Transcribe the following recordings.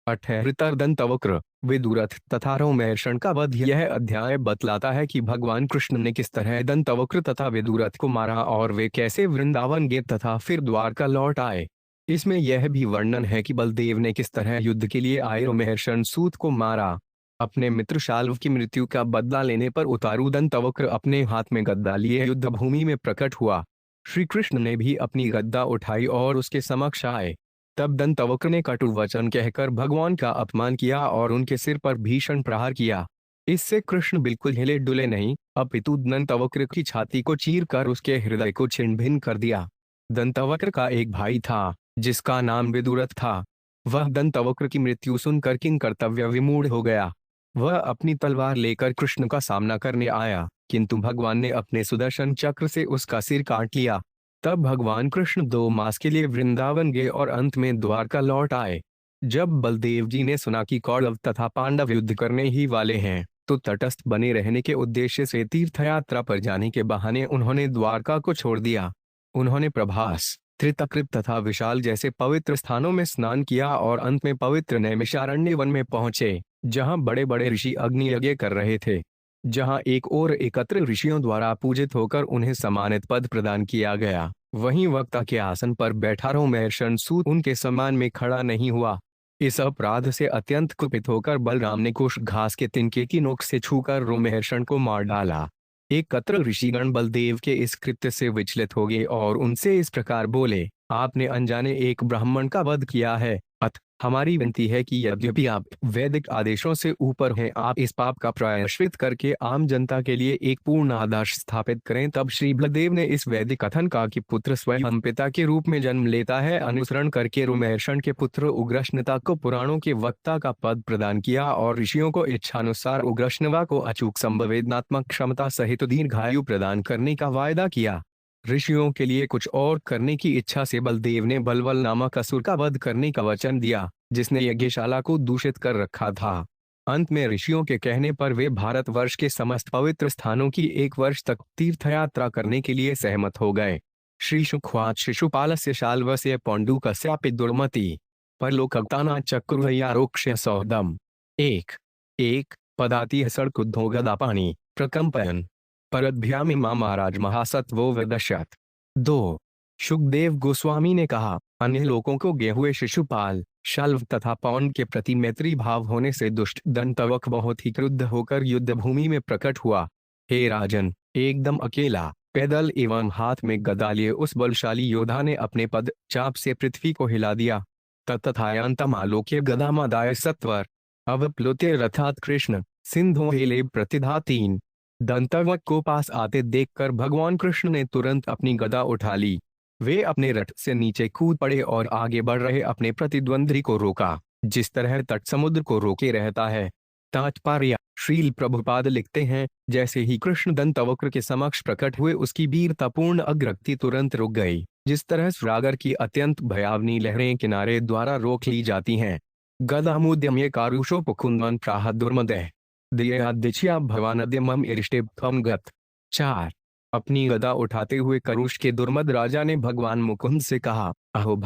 78 दंतवक्र, विदुरथ तथा रोमहर्षण का वध। यह अध्याय बतलाता है कि भगवान कृष्ण ने किस तरह दंतवक्र तथा विदुरथ को मारा और वे कैसे वृंदावन गए तथा फिर द्वारका लौट आए। इसमें यह भी वर्णन है कि बलदेव ने किस तरह युद्ध के लिए आए रोमहर्षण सूत को मारा। अपने मित्र शाल्व की मृत्यु का बदला लेने पर उतारू दंतवक्र अपने हाथ में गदा लिए युद्ध भूमि में प्रकट हुआ। श्री कृष्ण ने भी अपनी गदा उठाई और उसके समक्ष आए। तब दंतवक्र ने कटु वचन कहकर भगवान का अपमान किया और उनके सिर पर भीषण प्रहार किया। इससे कृष्ण बिल्कुल हिले डुले नहीं, अपितु दंतवक्र की छाती को चीरकर उसके हृदय को छिन्न भिन्न कर दिया। दंतवक्र का एक भाई था जिसका नाम विदुरथ था। वह दंतवक्र की मृत्यु सुनकर किंकर्तव्य विमूढ़ हो गया। वह अपनी तलवार लेकर कृष्ण का सामना करने आया, किंतु भगवान ने अपने सुदर्शन चक्र से उसका सिर काट लिया। तब भगवान कृष्ण 2 मास के लिए वृंदावन गए और अंत में द्वारका लौट आए। जब बलदेव जी ने सुना कि कौरव तथा पांडव युद्ध करने ही वाले हैं, तो तटस्थ बने रहने के उद्देश्य से तीर्थ यात्रा पर जाने के बहाने उन्होंने द्वारका को छोड़ दिया। उन्होंने प्रभास, त्रितकृत तथा विशाल जैसे पवित्र स्थानों में स्नान किया और अंत में पवित्र नैमिषारण्य वन में पहुंचे, जहां बड़े बड़े ऋषि अग्नि यज्ञ कर रहे थे। जहां एक और एकत्र ऋषियों द्वारा पूजित होकर उन्हें सम्मानित पद प्रदान किया गया, वहीं वक्ता के आसन पर बैठा रोमहर्षण सूत उनके सम्मान में खड़ा नहीं हुआ। इस अपराध से अत्यंत कुपित होकर बलराम ने कुश घास के तिनके की नोक से छूकर रोमहर्षण को मार डाला। एकत्र ऋषिगण बलदेव के इस कृत्य से विचलित हो गए और उनसे इस प्रकार बोले, आपने अनजाने एक ब्राह्मण का वध किया है। अतः हमारी विनती है कि यद्यपि आप वैदिक आदेशों से ऊपर हैं, आप इस पाप का प्रायश्चित करके आम जनता के लिए एक पूर्ण आदर्श स्थापित करें। तब श्री बलदेव ने इस वैदिक कथन का कि पुत्र स्वयं पिता के रूप में जन्म लेता है अनुसरण करके रोमहर्षण के पुत्र उग्रश्नता को पुराणों के वक्ता का पद प्रदान किया और ऋषियों को इच्छानुसार उग्रश्नवा को अचूक संवेदनात्मक क्षमता सहित दीर्घायु प्रदान करने का वायदा किया। ऋषियों के लिए कुछ और करने की इच्छा से बलदेव ने बलवल नामक असुर का वध करने का वचन दिया, जिसने यज्ञशाला को दूषित कर रखा था। अंत में ऋषियों के कहने पर वे भारतवर्ष के समस्त पवित्र स्थानों की 1 वर्ष तक तीर्थयात्रा करने के लिए सहमत हो गए। श्री शुक्वाच शिशुपालस्य शाल्वस्य पौंडुकस्यापि दुर्मति परलोकगताना चक्रुर्वैयारोक्ष्य सौदम। 1 पदाति सड़कुद्धो गदापाणि प्रकंपयन परद्भ्यामि मां महाराज महासत्वो विदशत। 2 सुखदेव गोस्वामी ने कहा, अन्य लोगों को गे हुए शिशुपाल, शल्व तथा पौंड के प्रति मैत्री भाव होने से दुष्ट दंतवक्र बहुत ही क्रुद्ध होकर युद्ध भूमि में प्रकट हुआ। हे राजन, एकदम अकेला, पैदल एवं हाथ में गदा लिए उस बलशाली योद्धा ने अपने पद चाप से पृथ्वी को हिला दिया। ततथायंतमालोक्य गदामदाय सत्वर अवप्लुत्य रथात कृष्ण सिंधु हेले प्रतिधा 3 दंतवक्र को पास आते देखकर भगवान कृष्ण ने तुरंत अपनी गदा उठा ली। वे अपने रथ से नीचे कूद पड़े और आगे बढ़ रहे अपने प्रतिद्वंद्वी को रोका, जिस तरह तट समुद्र को रोके रहता है। तात्पर्य, श्रील प्रभुपाद लिखते हैं, जैसे ही कृष्ण दंतवक्र के समक्ष प्रकट हुए उसकी वीरतापूर्ण अग्रगति तुरंत रुक गई, जिस तरह सागर की अत्यंत भयावनी लहरें किनारे द्वारा रोक ली जाती हैं। गदामुद्यम्य कारुषोपकुंदन प्राह दुर्मदः दयादिच्या भवानद्यमम इरिष्टेभ्यम गत। 4 अपनी गदा उठाते हुए करुष के दुर्मद राजा ने भगवान मुकुंद से कहा, अहो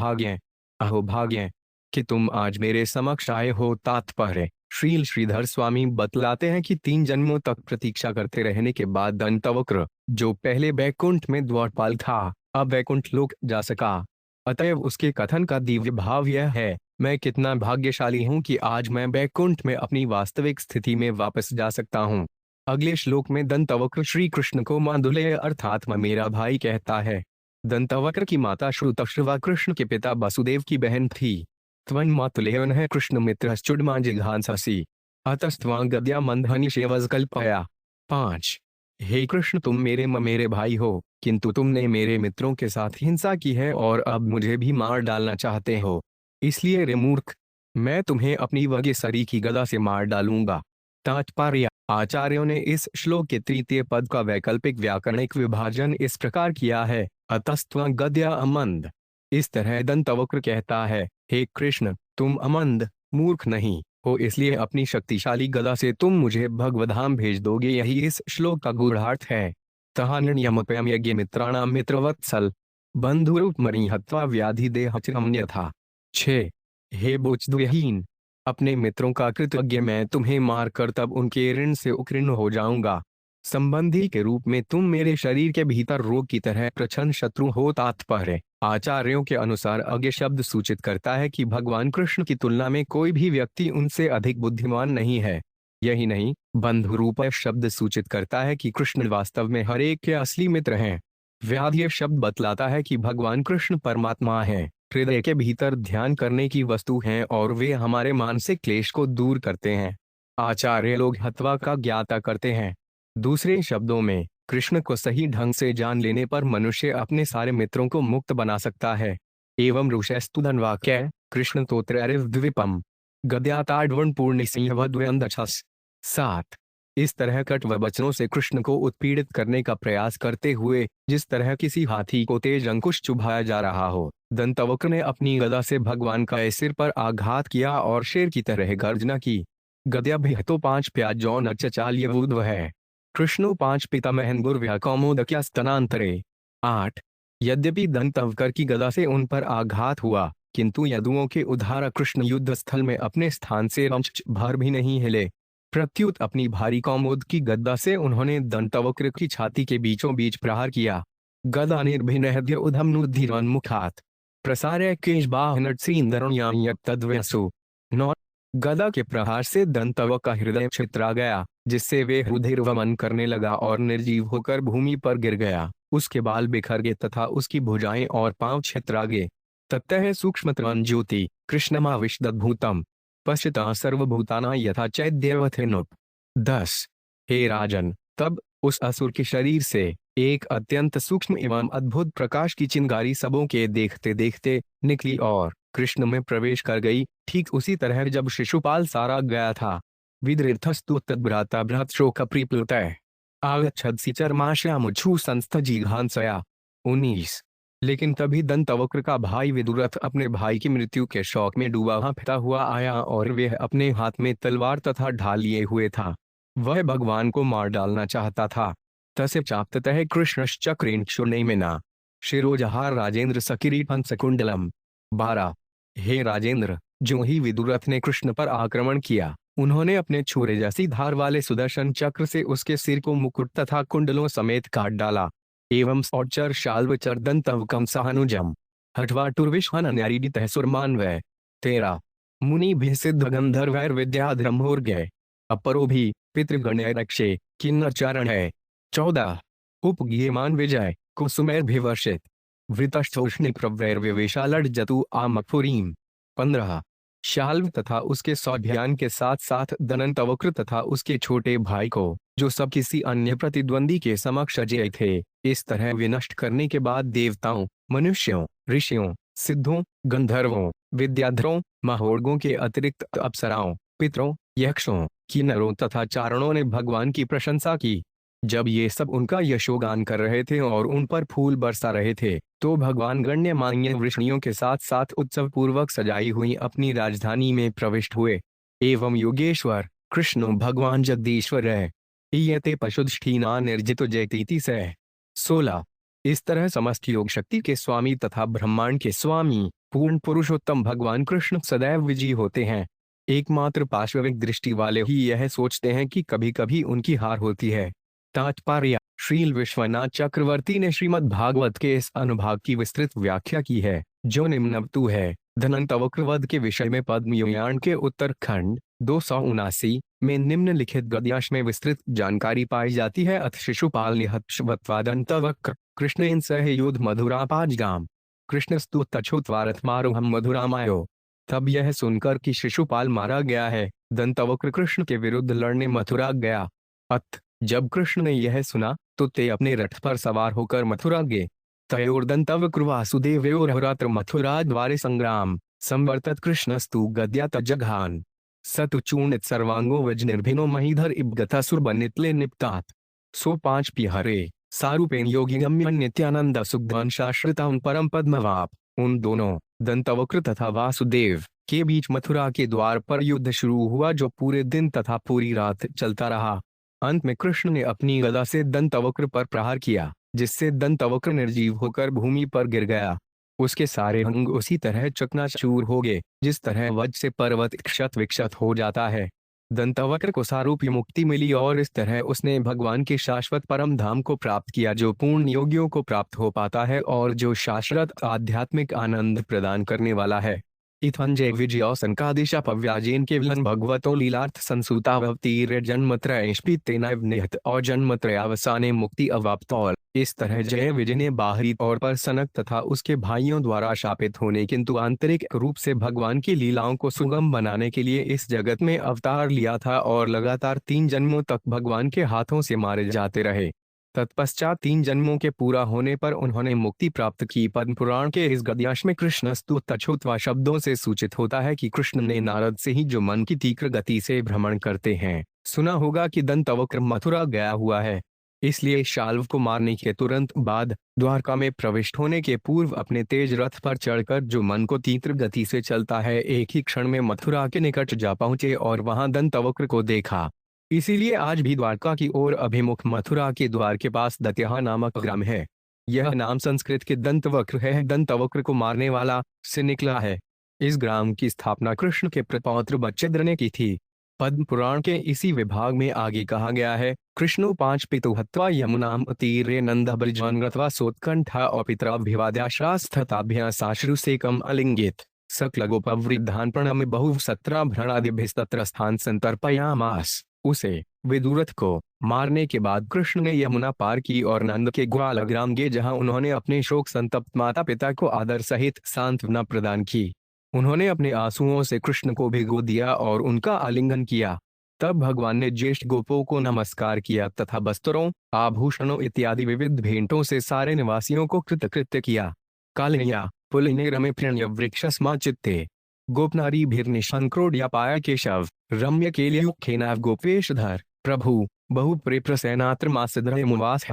भाग्य कि तुम आज मेरे समक्ष आए हो। तात्पर्य, श्रील श्रीधर स्वामी बतलाते हैं कि 3 जन्मों तक प्रतीक्षा करते रहने के बाद दंतवक्र, जो पहले बैकुंठ में द्वारपाल था, अब वैकुंठ लोक जा सका। अतएव उसके कथन का दिव्य भाव यह है, मैं कितना भाग्यशाली हूँ कि आज मैं वैकुंठ में अपनी वास्तविक स्थिति में वापस जा सकता हूँ। अगले श्लोक में दंतवक्र श्री कृष्ण को मांदुलेय अर्थात मेरा भाई कहता है। दंतवक्र की माता श्रुतश्रवा कृष्ण के पिता वसुदेव की बहन थी। त्वं मातुलेयन कृष्ण मित्रश्चुड्मा जिघांससि अतस्त्वां गद्या मंधनि शेवजकल्पया। 5 हे कृष्ण, तुम मेरे भाई हो, किंतु तुमने मेरे मित्रों के साथ हिंसा की है और अब मुझे भी मार डालना चाहते हो। इसलिए रे मूर्ख, मैं तुम्हें अपनी वज्रसरी की गदा से मार डालूंगा। तात्पर्य, आचार्यों ने इस श्लोक के 3 पद का वैकल्पिक व्याकरणिक विभाजन इस प्रकार किया है, अतस्त्वं गद्या अमंद। इस तरह दंतवक्र कहता है, हे कृष्ण, तुम अमंद मूर्ख नहीं हो, इसलिए अपनी शक्तिशाली गदा से तुम मुझे भगवधाम भेज दोगे। यही इस श्लोक का गूढ़ार्थ है। तहान्यमपयम यज्ञ मित्राणाम मित्रवत्सल बंधुरूप मणि हत्वा व्याधि देहचरम था। 6 हे बोचद्वयहीन, अपने मित्रों का कृतज्ञ मैं तुम्हें मारकर तब उनके ऋण से उकीर्ण हो जाऊंगा। संबंधी के रूप में तुम मेरे शरीर के भीतर रोग की तरह प्रच्छन्न शत्रु हो। तात्पर्य आचार्यों के अनुसार अज्ञ शब्द सूचित करता है कि भगवान कृष्ण की तुलना में कोई भी व्यक्ति उनसे अधिक बुद्धिमान नहीं है। यही नहीं, बंधु रूप शब्द सूचित करता है कि कृष्ण वास्तव में हर एक के असली मित्र हैं। व्याधि शब्द बतलाता है कि भगवान कृष्ण परमात्मा है, हृदय के भीतर ध्यान करने की वस्तु हैं और वे हमारे मानसिक क्लेश को दूर करते हैं। आचार्य लोग हत्वा का ज्ञाता करते हैं। दूसरे शब्दों में, कृष्ण को सही ढंग से जान लेने पर मनुष्य अपने सारे मित्रों को मुक्त बना सकता है। एवं ऋषस्तु धनवाक्य कृष्ण तो द्विपम गद्याताड्वण पूर्ण सिंहवद्वयंदछस। 7। इस तरह कटु वचनों से कृष्ण को उत्पीड़ित करने का प्रयास करते हुए, जिस तरह किसी हाथी को तेज अंकुश चुभाया जा रहा हो, दंतवक्र ने अपनी गदा से भगवान का सिर पर आघात किया और शेर की तरह गर्जना की। गद्या भी तो 5 प्याजौ नचाल्यवूद्व है। कृष्णो 5 पितामहन कौमोदक्या स्तनांतरे। 8। यद्यपि दंतवक्र की गदा से उन पर आघात हुआ, किंतु यदुओं के उद्धारक कृष्ण युद्ध स्थल में अपने स्थान से रंच भर भी नहीं हिले। प्रत्युत अपनी भारी कौमुद की गदा से उन्होंने दंतवक्र की छाती के बीचों बीच प्रहार किया। गदा निर्भिनहद्य उधमनुद्धिरोन्मुखात् प्रसार्य केशबाहनटसींदरुण्यतद्व्यसु। 9। गदा के प्रहार से दंतवक्र का हृदय छितरा गया, जिससे वे हृदय वमन करने लगा और निर्जीव होकर भूमि पर गिर गया। उसके बाल बिखर गए तथा उसकी भुजाएं और पांव छितरा गए। ततः सूक्ष्मतरं ज्योति कृष्णमाविशदद्भुतम् पश्यता सर्वभूताना यथा चैद्यवथिनुप। 10। हे राजन, तब उस असुर के शरीर से एक अत्यंत सूक्ष्म एवं अद्भुत प्रकाश की चिंगारी सबों के देखते देखते निकली और कृष्ण में प्रवेश कर गई, ठीक उसी तरह जब शिशुपाल सारा गया था। विदृर्थस्तु तद्भ्राता भ्रात शोक प्रीप्लुतः आगच्छदसि चर्माश्यामुच्छू संस्थजिघांसया। 19। लेकिन तभी दंतवक्र का भाई विदुरथ अपने भाई की मृत्यु के शोक में डूबा फिरता हुआ आया और वह अपने हाथ में तलवार तथा ढाल लिए हुए था। वह भगवान को मार डालना चाहता था। तस्य चाप्ततः कृष्णश्चक्रेण क्षुर्णेमिना शिरोजहार राजेंद्र सकिरीटं सकुंडलम। 12। हे राजेंद्र, जो ही विदुरथ ने कृष्ण पर आक्रमण किया, उन्होंने अपने छुरे जैसी धार वाले सुदर्शन चक्र से उसके सिर को मुकुट तथा कुंडलों समेत काट डाला। एवं सौचर शाल्वचर दंतवकम सहानुजम हठवाटुर्विश्वान्यारीडितः सुरमान्वय। 13। मुनि भी सिद्ध गंधर्वैर विद्याधर्मोर्गय अपरो भी पितृगण्य रक्षे किन्नर चारण है। 14। उपगीयमान विजय कुसुमैर भिवर्षित वृतस्थोष्णि प्रवैर्विवेशालड जतु आमफुरीम। 15। शाल्व तथा उसके सौध्यान के साथ साथ दंतवक्र तथा उसके छोटे भाई को, जो सब किसी अन्य प्रतिद्वंदी के समक्ष अजेय थे, इस तरह विनष्ट करने के बाद देवताओं, मनुष्यों, ऋषियों, सिद्धों, गंधर्वों, विद्याधरों, महोर्गों के अतिरिक्त अप्सराओं, पितरों, यक्षों, किन्नरों तथा चारणों ने भगवान की प्रशंसा की। जब ये सब उनका यशोगान कर रहे थे और उन पर फूल बरसा रहे थे, तो भगवान गण्यमान्य वृष्णियों के साथ साथ उत्सव पूर्वक सजाई हुई अपनी राजधानी में प्रविष्ट हुए। एवं योगेश्वर कृष्णो भगवान जगदीश्वर है ईयते पशुधिष्ठिना निर्जितो जयतीति से। 16। इस तरह समस्त योग शक्ति के स्वामी तथा ब्रह्मांड के स्वामी पूर्ण पुरुषोत्तम भगवान कृष्ण सदैव विजयी होते हैं। एकमात्र पार्श्विक दृष्टि वाले ही यह सोचते हैं कि कभी कभी उनकी हार होती है। तात्पर्य श्रील विश्वनाथ चक्रवर्ती ने श्रीमद् भागवत के इस अनुभाग की विस्तृत व्याख्या की है, जो निम्नवतु है। दंतवक्र वध के विषय में पद्मपुराण के उत्तरखंड 279 में निम्नलिखित गद्यांश में विस्तृत जानकारी पाई जाती है। अथ शिशुपाल निहतश्वत्वा दंतवक्र कृष्णेन सह योध मधुरापाजगाम कृष्णस्तु तच्छोत्वारथमारोहम मधुरामायो। तब यह सुनकर कि शिशुपाल मारा गया है, दंतवक्र कृष्ण के विरुद्ध लड़ने मथुरा गया। अथ जब कृष्ण ने यह सुना तो ते अपने रथ पर सवार होकर मथुरा गए। तयोर्दंतवक्र वासुदेवयोरहरात्र मथुरा द्वारे संग्राम संवर्तत कृष्णस्तु गद्या तज्जघान सतु चूर्णित सर्वांगो वज्निर्भिनो महीधर इबगतासुर बनितले निपतात। सो 5 पिहरे सारूपेन योगी गम्य नित्यानंद सुग्धवंशाश्रितां परम पद्मवाप। उन दोनों दंतवक्र तथा वासुदेव के बीच मथुरा के द्वार पर युद्ध शुरू हुआ, जो पूरे दिन तथा पूरी रात चलता रहा। अंत में कृष्ण ने अपनी गदा से दंतवक्र पर प्रहार किया, जिससे दंतवक्र निर्जीव होकर भूमि पर गिर गया। उसके सारे अंग उसी तरह चकनाचूर हो गए जिस तरह वज्र से पर्वत क्षत विक्षत हो जाता है। दंतवक्र को सारूप्य मुक्ति मिली और इस तरह उसने भगवान के शाश्वत परम धाम को प्राप्त किया जो पूर्ण योगियों को प्राप्त हो पाता है और जो शाश्वत आध्यात्मिक आनंद प्रदान करने वाला है। इत्थंजय विजय संकादिशा पव्याजेन केवलन भगवतो लीलार्थ संसूतावतीर जन्मत्रयेष्पि तेनैव निहत और जन्मत्रयावसाने मुक्ति अवाप्त। और इस तरह जय विजय ने बाहरी तौर पर सनक तथा उसके भाइयों द्वारा शापित होने किंतु आंतरिक रूप से भगवान की लीलाओं को सुगम बनाने के लिए इस जगत में अवतार लिया था और लगातार 3 जन्मों तक भगवान के हाथों से मारे जाते रहे। तत्पश्चात 3 जन्मों के पूरा होने पर उन्होंने मुक्ति प्राप्त की। पद्म पुराण के इस गद्यांश में कृष्णस्तु तच्छ्रुत्वा शब्दों से सूचित होता है कि कृष्ण ने नारद से ही जो मन की तीव्र गति से भ्रमण करते हैं सुना होगा कि दंतवक्र मथुरा गया हुआ है, इसलिए शाल्व को मारने के तुरंत बाद द्वारका में प्रविष्ट होने के पूर्व अपने तेज रथ पर चढ़कर जो मन को तीव्र गति से चलता है एक ही क्षण में मथुरा के निकट जा पहुंचे और वहां दंतवक्र को देखा। इसीलिए आज भी द्वारका की ओर अभिमुख मथुरा के द्वार के पास दत्यहा नामक ग्राम है। यह नाम संस्कृत के दंतवक्र है, दंतवक्र को मारने वाला से निकला है। इस ग्राम की स्थापना कृष्ण के प्रपौत्र बच्चेद्र ने की थी। पद्म पुराण के इसी विभाग में आगे कहा गया है, कृष्णो 5 पितु हत्वा यमुनाम तीरे नंद ब्रजान गत्वा सोत्कंठा और पितराभ्यवाद्याश्रास्थताभ्य साश्रुसेकम अलिंगित सकलगोपवृद्धान प्रणम्य बहु 17 भ्रणादिभ्यस्तत्र स्थान संतर्पयामास। उसे विदुरथ को मारने के बाद कृष्ण ने यमुना पार की और नंद के ग्वाल ग्राम गए जहां उन्होंने अपने शोक संतप्त माता पिता को आदर सहित सांत्वना प्रदान की। उन्होंने अपने आंसुओं से कृष्ण को भिगो दिया और उनका आलिंगन किया। तब भगवान ने ज्येष्ठ गोपों को नमस्कार किया तथा वस्त्रों आभूषणों इत्यादि विविध भेंटों से सारे निवासियों को कृतकृत्य किया। कालिया पुलिने रमे प्रणय वृक्षस्मा चित्ते गोपनारी भीर्निशंक्रोड्या पाया केशव रम्य केलियुखेनाव गोपेशधर प्रभु बहु प्रेप्रसेनात्र मासिद्रय मुवास।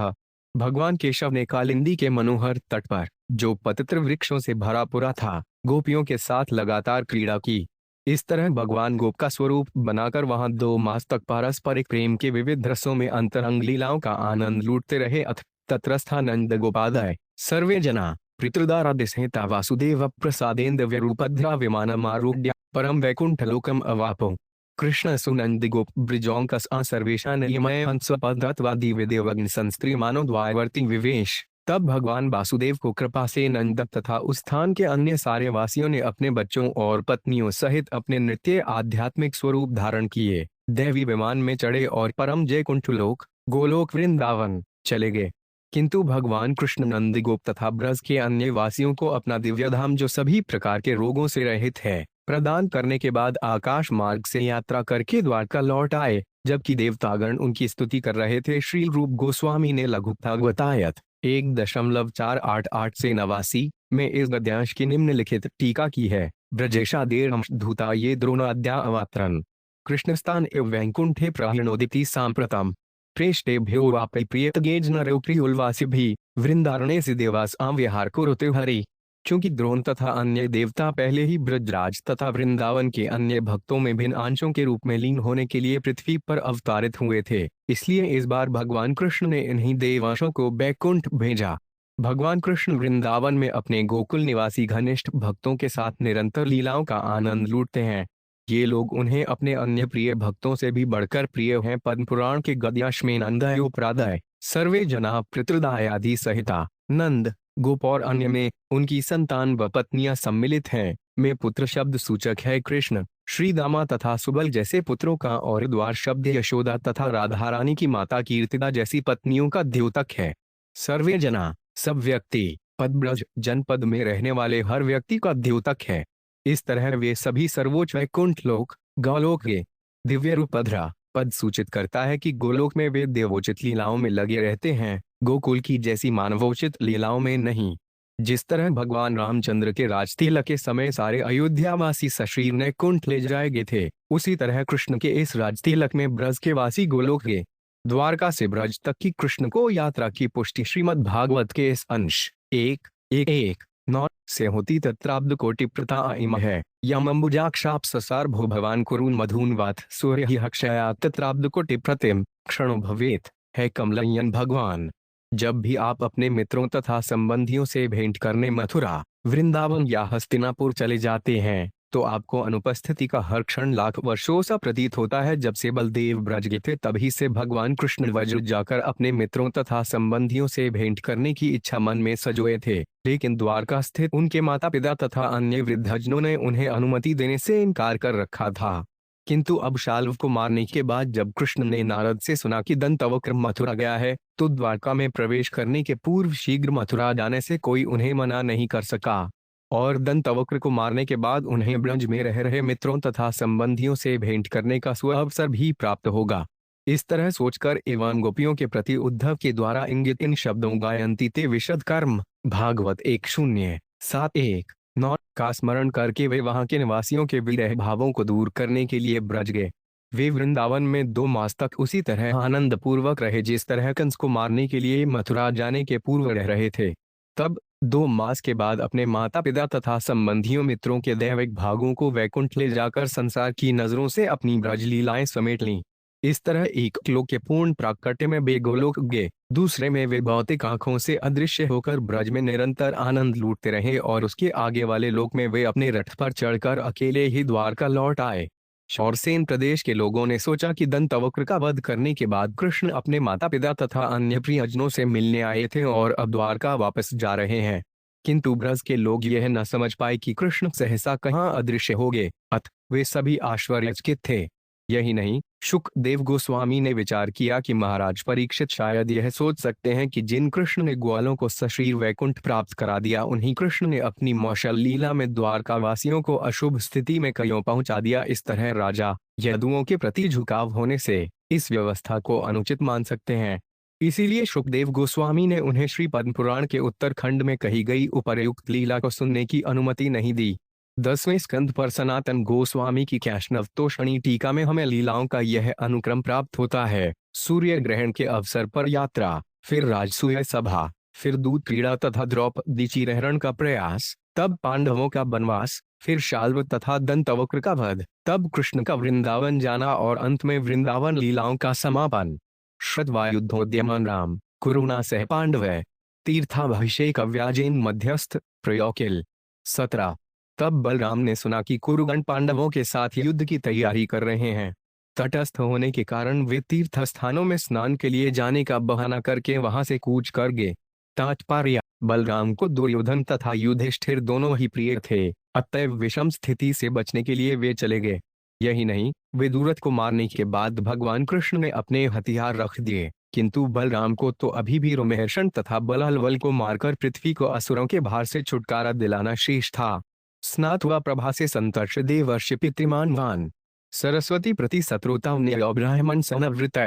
भगवान केशव ने कालिंदी के मनोहर तट पर जो पवित्र वृक्षों से भरा पूरा था गोपियों के साथ लगातार क्रीड़ा की। इस तरह भगवान गोप का स्वरूप बनाकर वहां 2 मास तक पारस्परिक प्रेम के विविध रसों में अंतरंग लीलाओं का आनंद लूटते रहे। अथ तत्रस्थानंद गोपादय सर्वे जना पितृदारादिस्हेता वासुदेव प्रसादेन दिव्यरूपध्रा विमानमारूढ़ परम वैकुंठ लोकम अवापो। कृष्ण सुनंद गोप ब्रिजोंकस सर्वेशान यमय हंसपदत्वादि विदेवग्न संस्त्रियमानो द्वावर्ती विवेश। तब भगवान वासुदेव को कृपा से नंद तथा उस स्थान के अन्य सारे वासियों ने अपने बच्चों और पत्नियों सहित अपने नृत्य आध्यात्मिक स्वरूप धारण किए, दैवी विमान में चढ़े और परम जयकुंठ लोक गोलोक वृंदावन चले गए। किंतु भगवान कृष्ण नंद गोप तथा ब्रज के अन्य वासियों को अपना दिव्य धाम जो सभी प्रकार के रोगों से रहित है प्रदान करने के बाद आकाश मार्ग से यात्रा करके द्वारका लौट आए। जबकि देवतागण उनकी स्तुति कर रहे थे। श्री रूप गोस्वामी ने लघुतागवतायत 1.488 से 89 में इस गद्यांश की निम्नलिखित टीका की है। ब्रजेशादेर धूता ये द्रोणाद्या अवात्रन कृष्णस्तान एव वैकुंठे प्रहरणोदिति सांप्रतम प्रेष्टेभ्यो वापि प्रियतगेजनरो प्रियुलवासिभि वृंदारण्य से देवास आव्यहार कुरुते हरि। चूंकि द्रोण तथा अन्य देवता पहले ही ब्रजराज तथा वृंदावन के अन्य भक्तों में भिन्न अंशों के रूप में लीन होने के लिए पृथ्वी पर अवतारित हुए थे, इसलिए इस बार भगवान कृष्ण ने इन्हीं देवांशों को बैकुंठ भेजा। भगवान कृष्ण वृंदावन में अपने गोकुल निवासी घनिष्ठ भक्तों के साथ निरंतर लीलाओं का आनंद लूटते हैं। ये लोग उन्हें अपने अन्य प्रिय भक्तों से भी बढ़कर प्रिय हैं। पद्म पुराण के गद्यांश में नंदाय उपराधय सर्वे जना पितृदायादि सहिता नंद गोप और अन्य में उनकी संतान व पत्नियां सम्मिलित हैं। में पुत्र शब्द सूचक है कृष्ण, श्री दामा तथा सुबल जैसे पुत्रों का और द्वार शब्द यशोदा तथा राधा रानी की माता कीर्तिदा जैसी पत्नियों का द्योतक है। सर्वे जना सब व्यक्ति, पदब्रज जनपद में रहने वाले हर व्यक्ति का द्योतक है। इस तरह वे सभी सर्वोच्च वैकुंठ लोक गोलोक के दिव्य रूपधरा पद सूचित करता है कि गोलोक में वे देवोचित लीलाओं में लगे रहते हैं, गोकुल की जैसी मानवोचित लीलाओं में नहीं। जिस तरह भगवान रामचंद्र के राजतिलक के समय सारे अयोध्यावासी सशरीर ने कुंठ ले जाए गए थे, उसी तरह कृष्ण के इस राजतिलक में ब्रज के वासी गोलोक के द्वारका से ब्रज तक की कृष्ण को यात्रा की पुष्टि श्रीमद् भागवत के इस अंश 1:1:9 से होती। तत्राब्द कोटि प्रता इम है यमंबुजाक्षाप ससार भो भवान कुरुन मधुन वात सूर्य ही हक्षया तत्राब्द कोटि प्रतिम क्षणो भवेत है कमलयन। भगवान जब भी आप अपने मित्रों तथा संबंधियों से भेंट करने मथुरा वृंदावन या हस्तिनापुर चले जाते हैं तो आपको अनुपस्थिति का हर क्षण लाख वर्षों सा प्रतीत होता है। जब से बलदेव ब्रज गए थे तभी से भगवान कृष्ण वज्र जाकर अपने मित्रों तथा संबंधियों से भेंट करने की इच्छा मन में सजोए थे, लेकिन द्वारका स्थित उनके माता पिता तथा अन्य वृद्धजनों ने उन्हें अनुमति देने से इनकार कर रखा था। किंतु अब शाल्व को मारने के बाद जब कृष्ण ने नारद से सुना कि दंतवक्र मथुरा गया है तो द्वारका में प्रवेश करने के पूर्व शीघ्र मथुरा जाने से कोई उन्हें मना नहीं कर सका, और दंतवक्र को मारने के बाद उन्हें ब्रज में रह रहे मित्रों तथा संबंधियों से भेंट करने का सुअवसर भी प्राप्त होगा। इस तरह सोचकर एवं गोपियों के प्रति उद्धव के द्वारा इंगित इन शब्दों गायन्ति ते विशद कर्म भागवत 1:0-7-1-9 का स्मरण करके वे वहां के निवासियों के विरह भावों को दूर करने के लिए ब्रज गए। वे वृंदावन में 2 मास तक उसी तरह आनंद पूर्वक रहे जिस तरह कंस को मारने के लिए मथुरा जाने के पूर्व रह रहे थे। तब 2 मास के बाद अपने माता पिता तथा संबंधियों मित्रों के दैविक भागों को वैकुंठ ले जाकर संसार की नजरों से अपनी ब्रज लीलाएं समेट लीं। इस तरह एक लोक के पूर्ण प्राकट्य में वे गोलोक गए, दूसरे में वे भौतिक आंखों से अदृश्य होकर ब्रज में निरंतर आनंद लूटते रहे और उसके आगे वाले लोक में वे अपने रथ पर चढ़कर अकेले ही द्वारका लौट आए। शौरसेन प्रदेश के लोगों ने सोचा कि दंतवक्र का वध करने के बाद कृष्ण अपने माता पिता तथा अन्य प्रियजनों से मिलने आए थे और अब द्वारका वापस जा रहे हैं, किंतु ब्रज के लोग यह न समझ पाए कि कृष्ण सहसा कहाँ अदृश्य हो गए, अतः वे सभी आश्चर्यचकित थे। यही नहीं, शुकदेव गोस्वामी ने विचार किया कि महाराज परीक्षित शायद यह सोच सकते हैं कि जिन कृष्ण ने ग्वालों को सशरीर वैकुंठ प्राप्त करा दिया उन्हीं कृष्ण ने अपनी मौशल लीला में द्वारका वासियों को अशुभ स्थिति में कयों पहुंचा दिया। इस तरह राजा यदुओं के प्रति झुकाव होने से इस व्यवस्था को अनुचित मान सकते हैं। इसीलिए शुकदेव गोस्वामी ने उन्हें श्री पद्म पुराण के उत्तरखंड में कही गई उपर्युक्त लीला को सुनने की अनुमति नहीं दी। 10वें स्कंद पर सनातन गोस्वामी की कैष्णव तोषणी टीका में हमें लीलाओं का यह अनुक्रम प्राप्त होता है। सूर्य ग्रहण के अवसर पर यात्रा, फिर राजसूय सभा, फिर दूत क्रीड़ा तथा द्रौपदी चिरहरण का प्रयास, तब पांडवों का वनवास, फिर शाल्व तथा दंतवक्र का वध, तब कृष्ण का वृंदावन जाना और अंत में वृंदावन लीलाओं का समापन। श्रद्धायुद्धोद्यमन राम कुरुणा सह पांडव, तीर्थाभिषेक व्याजेन मध्यस्थ प्रयोकिल। 17। तब बलराम ने सुना कि कुरुगण पांडवों के साथ युद्ध की तैयारी कर रहे हैं। तटस्थ होने के कारण वे तीर्थ स्थानों में स्नान के लिए जाने का बहाना करके वहां से कूच कर गए। तात्पर्य: बलराम को दुर्योधन तथा युधिष्ठिर दोनों ही प्रिय थे, अतएव विषम स्थिति से बचने के लिए वे चले गए। यही नहीं, विदुरथ को मारने के बाद भगवान कृष्ण ने अपने हथियार रख दिए, किंतु बलराम को तो अभी भी रोमहर्षण तथा बलालवल को मारकर पृथ्वी को असुरों के भार से छुटकारा दिलाना शेष था। स्नात्वा प्रभा से संतर्ष देवर्षि पितृमानवान, सरस्वती प्रति शत्रुता ब्राह्मण सनवृत।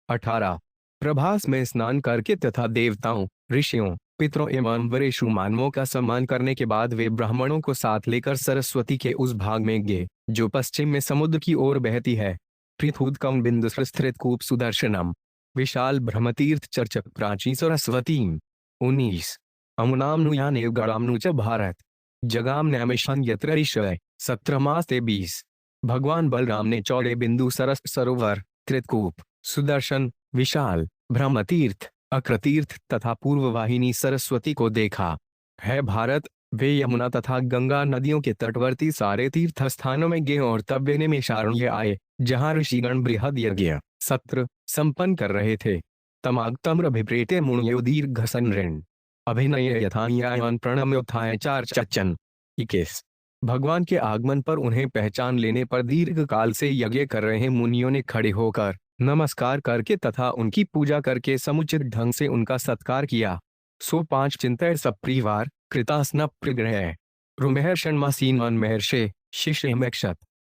18। प्रभास में स्नान करके तथा देवताओं, ऋषियों, पितरों एवं वरेशु मानवों का सम्मान करने के बाद वे ब्राह्मणों को साथ लेकर सरस्वती के उस भाग में गए जो पश्चिम में समुद्र की ओर बहती है। पृथुदकम बिंदु स्थित कूप सुदर्शनम, विशाल ब्रह्मतीर्थ चर्चक प्राची सरस्वती। 19। अमुनामनुयानेव गणामनु च भारत जगाम नैमिषं यत्र ऋषय। 17-20। भगवान बलराम ने चौड़े बिंदु सरस सरोवर, त्रितकूप, सुदर्शन, विशाल ब्रह्मतीर्थ, अक्रतीर्थ तथा पूर्ववाहिनी सरस्वती को देखा है। भारत, वे यमुना तथा गंगा नदियों के तटवर्ती सारे तीर्थ स्थानों में गए और तब वे नैमिषारण्य आए जहाँ ऋषिगण बृहद यज्ञ सत्र संपन्न कर रहे थे। तमागतम्रभिप्रेते मुण्यो दीर्घ संऋण अभिनय यथान्यायन प्रणम्योत्थाय 4 21। भगवान के आगमन पर उन्हें पहचान लेने पर दीर्घ काल से यज्ञ कर रहे मुनियों ने खड़े होकर नमस्कार करके तथा उनकी पूजा करके समुचित ढंग से उनका सत्कार किया। 5 चिंतय सप्रीवार कृतास्न प्रग्रह रुमहर्षण मासीन महर्षे शिष्य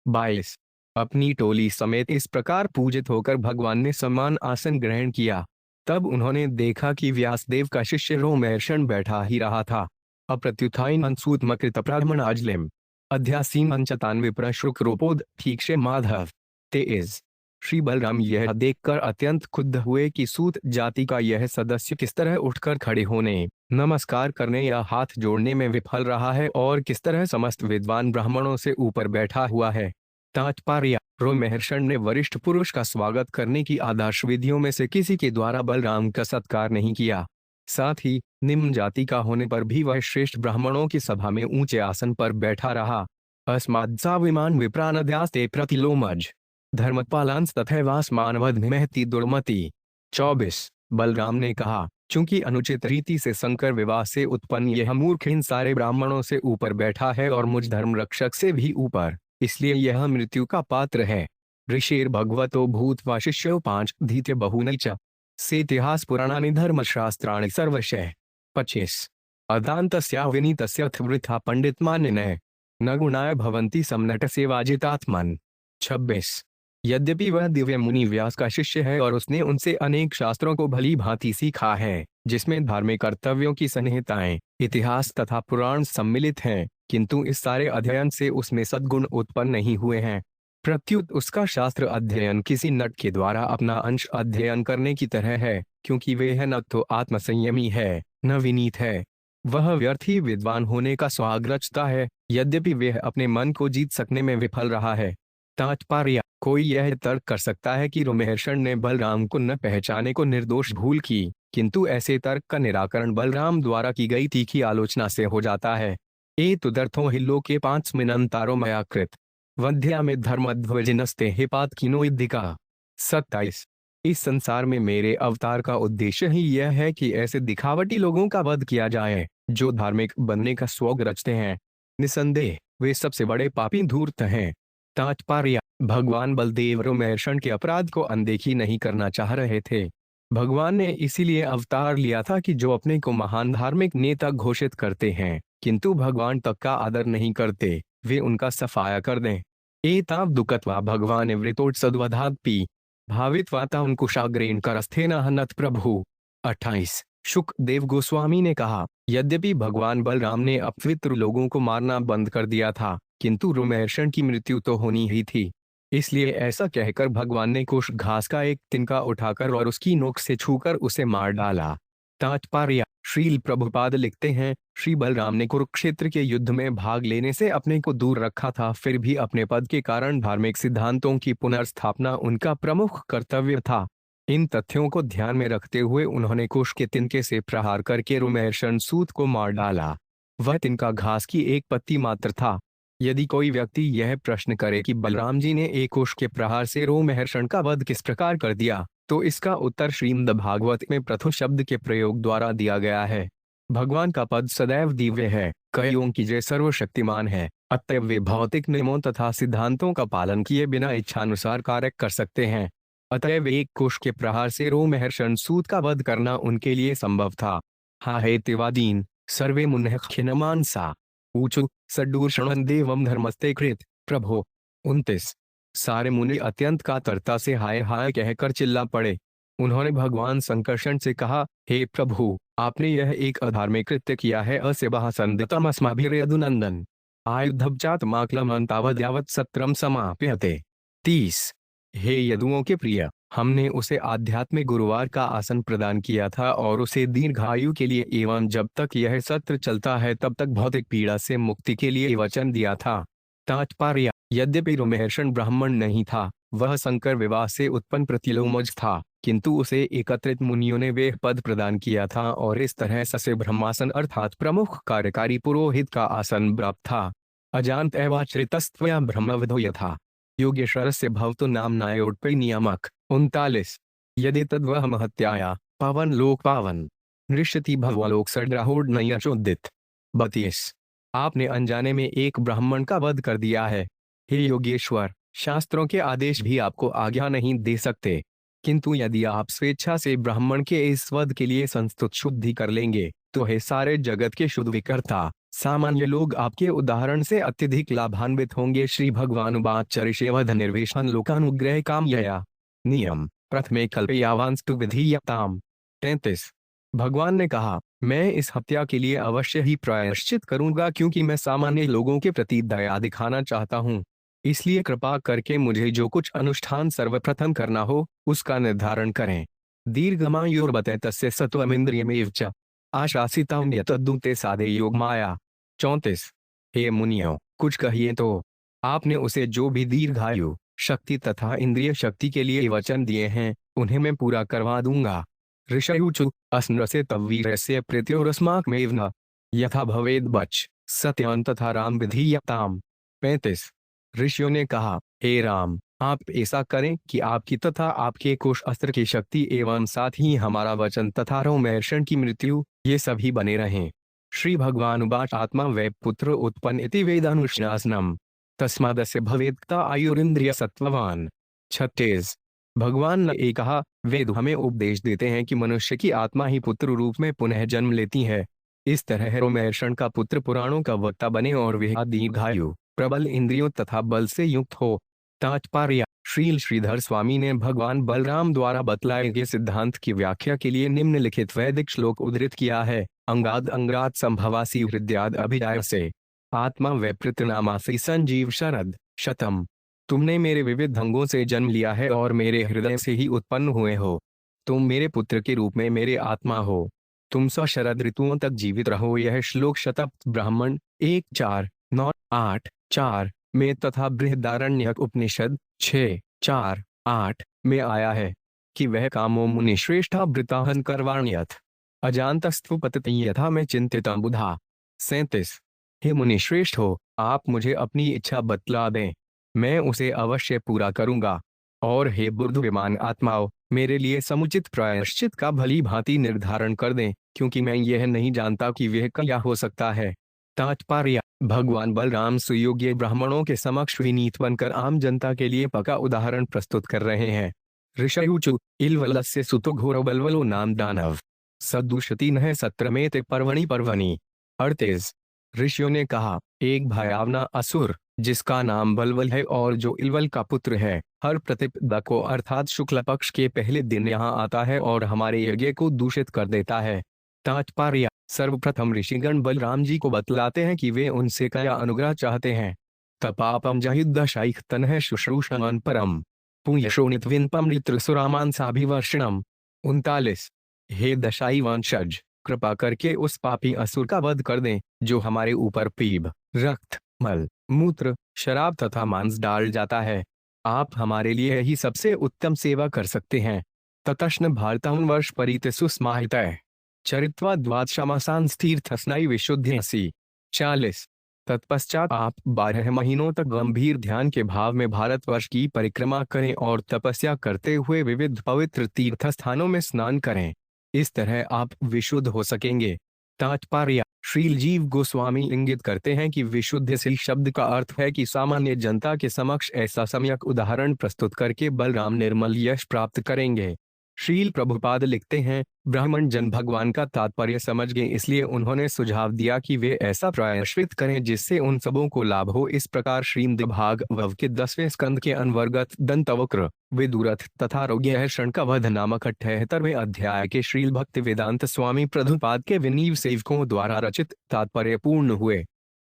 22। अपनी टोली समेत इस प्रकार पूजित होकर भगवान ने समान आसन ग्रहण किया। तब उन्होंने देखा कि व्यासदेव का शिष्य रोमहर्षण बैठा ही रहा था। अप्रत्युत्थान अंसूतमकृत प्राह्मणाजलिम अध्यासीन 95 प्रश्रुक रूपोद ठीक से माधव 23। श्री बलराम यह देखकर अत्यंत क्षुब्ध हुए कि सूत जाति का यह सदस्य किस तरह उठकर खड़े होने, नमस्कार करने या हाथ जोड़ने में विफल रहा है और किस तरह समस्त विद्वान ब्राह्मणों से ऊपर बैठा हुआ है। तात्पर्य: रोमहर्षण ने वरिष्ठ पुरुष का स्वागत करने की आदर्श विधियों में से किसी के द्वारा बलराम का सत्कार नहीं किया। साथ ही निम्न जाति का होने पर भी वह श्रेष्ठ ब्राह्मणों की सभा में ऊंचे आसन पर बैठा रहा। अस्माद्सा विमान विप्रानद्यास्ते प्रतिलोमज धर्मपालांस तथैवास्मानवध महति दुर्मति। 24। बलराम ने कहा, चूंकि अनुचित रीति से संकर विवाह से उत्पन्न यह मूर्ख इन सारे ब्राह्मणों से ऊपर बैठा है और मुझ धर्म रक्षक से भी ऊपर, इसलिए यह मृत्यु का पात्र है। ऋषिर भगवतो भूत्वा शिष्यो 5 धीते बहुनि च से इतिहास पुराणानि धर्मशास्त्राणि सर्वशः। 25। अदान्तस्या विनीतस्यथ वृथा पंडितमानिनः न गुणाय भवन्ति समनट सेवाजितात्मन। 26। यद्यपि वह दिव्य मुनि व्यास का शिष्य है और उसने उनसे अनेक शास्त्रों को भली भांति सीखा है, जिसमें धार्मिक कर्तव्यों की संहिताएं, इतिहास तथा पुराण सम्मिलित हैं, किंतु इस सारे अध्ययन से उसमें सद्गुण उत्पन्न नहीं हुए हैं। प्रत्युत उसका शास्त्र अध्ययन किसी नट के द्वारा अपना अंश अध्ययन करने की तरह है, क्योंकि वह न तो आत्मसंयमी है न विनीत है। वह व्यर्थ ही विद्वान होने का स्वाग रचता है, यद्यपि वह अपने मन को जीत सकने में विफल रहा है। तात्पर्य, कोई यह तर्क कर सकता है कि रोमहर्षण ने बलराम को न पहचाने को निर्दोष भूल की, किंतु ऐसे तर्क का निराकरण बलराम द्वारा की गई तीखी आलोचना से हो जाता है। एतदर्थो हि लोके 5 मिनंतारो मया कृत वध्या में धर्मध्वजिनस्ते हिपात किनो इद्धिका। 27। इस संसार में मेरे अवतार का उद्देश्य ही यह है कि ऐसे दिखावटी लोगों का वध किया जाए जो धार्मिक बनने का स्वग रचते हैं। निसंदेह वे सबसे बड़े पापी धूर्त हैं। तात्पर्य, भगवान बलदेव रोमहर्षण के अपराध को अनदेखी नहीं करना चाह रहे थे। भगवान ने इसीलिए अवतार लिया था कि जो अपने को महान धार्मिक नेता घोषित करते हैं किंतु भगवान तक का आदर नहीं करते, वे उनका सफाया कर दें। एताव दुकत्वा भगवान वृतोत्सद्वधात्पि भावित्वाता उनकुशाग्रेण करस्थेन हनत प्रभु। 28। शुकदेव गोस्वामी ने कहा, यद्यपि भगवान बलराम ने अपवित्र लोगों को मारना बंद कर दिया था, किंतु रोमहर्षण की मृत्यु तो होनी ही थी। इसलिए ऐसा कहकर भगवान ने कुश घास का एक तिनका उठाकर और उसकी नोक से छूकर उसे मार डाला। तात्पर्य, श्रील प्रभुपाद लिखते हैं, श्री बलराम ने कुरुक्षेत्र के युद्ध में भाग लेने से अपने को दूर रखा था, फिर भी अपने पद के कारण धार्मिक सिद्धांतों की पुनर्स्थापना उनका प्रमुख कर्तव्य था। इन तथ्यों को ध्यान में रखते हुए उन्होंने कुश के तिनके से प्रहार करके रोमहर्षण सूत को मार डाला। वह तिनका घास की एक पत्ती मात्र था। यदि कोई व्यक्ति यह प्रश्न करे कि बलराम जी ने एक कुश के प्रहार से रोमहर्षण का वध किस प्रकार कर दिया, तो इसका उत्तर श्रीमद् भागवत में प्रथु शब्द के प्रयोग द्वारा दिया गया है। भगवान का पद सदैव दिव्य है, कईयों की जय सर्वशक्तिमान है, अतएव वे भौतिक नियमों तथा सिद्धांतों का पालन किए बिना इच्छानुसार कार्य कर सकते हैं। अतएव एक कुश के प्रहार से रोमहर्षण सूत का वध करना उनके लिए संभव था। हा हेतिवादीन सर्वे मुनः खिन्नमानसा ऊचु सड्डूषण देवम धर्मस्ते कृत प्रभो। 29। सारे मुनि अत्यंत कातरता से हाय हाय कहकर चिल्ला पड़े। उन्होंने भगवान संकर्षण से कहा, हे प्रभु, आपने यह एक अधार्मिक कृत्य किया है। अस्यबः संदितम अस्माभिर्यदुनंदन आयुधब्जातमाक्लमन्तावद्यावत् सत्रम समाप्यते। 30। हे यदुओं के प्रिय, हमने उसे आध्यात्मिक गुरुवार का आसन प्रदान किया था और उसे दीर्घायु के लिए एवं जब तक यह सत्र चलता है तब तक भौतिक पीड़ा से मुक्ति के लिए वचन दिया था। तात्पर्य, यद्यपि रोमहर्षण ब्राह्मण नहीं था, वह संकर विवाह से उत्पन्न प्रतिलोमज था, किंतु उसे एकत्रित मुनियों ने वे पद प्रदान किया था और इस तरह ससे ब्रह्मासन अर्थात प्रमुख कार्यकारी पुरोहित का आसन प्राप्त था। अजानत एवाचरितस्त्वया ब्रह्मविदो यथा योगेश्वरस्य भवतो नाम्नायोटपै नियामक। 39। यदि तद्वह महत्याया पावन लोक पावन नृष्यति भवलोक सड्राहोड नयचोदित। 32। आपने अनजाने में एक ब्राह्मण का वध कर दिया है। हे योगेश्वर, शास्त्रों के आदेश भी आपको आज्ञा नहीं दे सकते, किंतु यदि आप स्वेच्छा से ब्राह्मण के इस वध के लिए संस्तुत शुद्धि कर लेंगे तो हे सारे जगत के शुद्ध विकर्ता, सामान्य लोग आपके उदाहरण से अत्यधिक लाभान्वित होंगे। श्री भगवानुवाच निर्वेशन लोकानुग्रह कामयया नियम प्रथमे कल्पयावांस्तु विधीयताम। 33। भगवान ने कहा, मैं इस हत्या के लिए अवश्य ही प्रायश्चित करूंगा, क्योंकि मैं सामान्य लोगों के प्रति दया दिखाना चाहता हूँ। इसलिए कृपा करके मुझे जो कुछ अनुष्ठान सर्वप्रथम करना हो उसका निर्धारण करें। दीर्घमायुर्बते तस्य सत्वमिंद्रियमेव च आशासितं यतद्दूते साधे योग माया। 34। हे मुनियों, कुछ कहिए तो। आपने उसे जो भी दीर्घायु शक्ति तथा इंद्रिय शक्ति के लिए वचन दिए हैं उन्हें मैं पूरा करवा दूंगा। ऋषयुचु अस्नृसे तवीरस्य प्रीत्योरस्माकमेव न यथा भवेद बच सत्यान तथा राम विधीयताम। 35। ऋषियों ने कहा, हे राम, आप ऐसा करें कि आपकी तथा आपके कुश अस्त्र की शक्ति एवं साथ ही हमारा वचन तथा रोमहर्षण की मृत्यु ये सभी बने रहें। श्री भगवान उवाच आत्मा वै पुत्र उत्पन्न इति वेदानुशासनम तस्मादस्य भवेत्ता आयुरिंद्रिय सत्ववान। 36। भगवान ने कहा, वेद हमें उपदेश देते हैं कि मनुष्य की आत्मा ही पुत्र रूप में पुनः जन्म लेती है। इस तरह रोमहर्षण का पुत्र पुराणों का वक्ता बने और वह दीर्घायु प्रबल इंद्रियों तथा बल से युक्त हो। तात्पर्य। श्रील श्रीधर स्वामी ने भगवान बलराम द्वारा बतलाए गए सिद्धांत की व्याख्या के लिए निम्नलिखित वैदिक श्लोक उद्धृत किया है। अंगाद अंगात संभवासी हृदयाद अभिजाय से आत्मा वैपृतनामासी संजीव शरद शतम। तुमने मेरे विविध अंगों से जन्म लिया है और मेरे हृदय से ही उत्पन्न हुए हो। तुम मेरे पुत्र के रूप में मेरे आत्मा हो। तुम 100 शरद ऋतुओं तक जीवित रहो। यह श्लोक शतप्त ब्राह्मण 1:4-9-8-4 में तथा बृहदारण्यक उपनिषद 6:4-8 में आया है कि वह कामो मुनि श्रेष्ठा वृताहन करवाण्यथ अजानतस्तुपतति यथा में चिंतितं बुधा। 37। हे मुनि श्रेष्ठ हो, आप मुझे अपनी इच्छा बतला दें, मैं उसे अवश्य पूरा करूंगा। और हे बुद्धिमान आत्माओं, मेरे लिए समुचित प्रायश्चित का भली भांति निर्धारण कर दें, क्योंकि मैं यह नहीं जानता कि वह क्या हो सकता है। तात्पर्य। भगवान बलराम सुयोग्य ब्राह्मणों के समक्ष विनीत बनकर आम जनता के लिए पका उदाहरण प्रस्तुत कर रहे हैं। ऋषयुचु इलवलस्य सुतो घोर बलवलो नाम दानव सदुषति न सत्रमेते पर्वणि पर्वणि। 38। ऋषियों ने कहा, एक भयावना असुर जिसका नाम बलवल है और जो इलवल का पुत्र है, हर प्रतिपदा को अर्थात शुक्ल पक्ष के पहले दिन यहाँ आता है और हमारे यज्ञ को दूषित कर देता है। तात्पर्य। सर्वप्रथम ऋषिगण बलराम जी को बतलाते हैं कि वे उनसे क्या अनुग्रह चाहते हैं। तपापम जहिदशाइख तनः शुश्रूषण परम पुयशोनित विनपम ऋतुसुरामान साभिवर्षणम। 39। हे दशाई वंशज, कृपा करके उस पापी असुर का वध कर दें जो हमारे ऊपर पीप, रक्त, मल, मूत्र, शराब तथा मांस डाल जाता है। आप हमारे लिए यही सबसे उत्तम सेवा कर सकते हैं। ततश्न भारतम वर्ष परित सुस्माहितः चरित्वा द्वादशमासान स्थिरथस्नायि विशुद्ध्यसि। 40। तत्पश्चात आप 12 महीनों तक गंभीर ध्यान के भाव में भारतवर्ष की परिक्रमा करें और तपस्या करते हुए विविध पवित्र तीर्थ स्थानों में स्नान करें। इस तरह आप विशुद्ध हो सकेंगे। तात्पर्य। श्रील जीव गोस्वामी इंगित करते हैं कि विशुद्धशील शब्द का अर्थ है कि सामान्य जनता के समक्ष ऐसा सम्यक उदाहरण प्रस्तुत करके बलराम निर्मल यश प्राप्त करेंगे। श्रील प्रभुपाद लिखते हैं, ब्राह्मण जन भगवान का तात्पर्य समझ गए, इसलिए उन्होंने सुझाव दिया कि वे ऐसा प्रायश्चित करें जिससे उन सबों को लाभ हो। इस प्रकार श्रीमद्भागवत के 10वें स्कंद के अंतर्गत दंतवक्र, विदुरथ तथा रोमहर्षण का वध नामक 78वें अध्याय के श्रील भक्ति वेदांत स्वामी प्रभुपाद के विनीत सेवकों द्वारा रचित तात्पर्य पूर्ण हुए।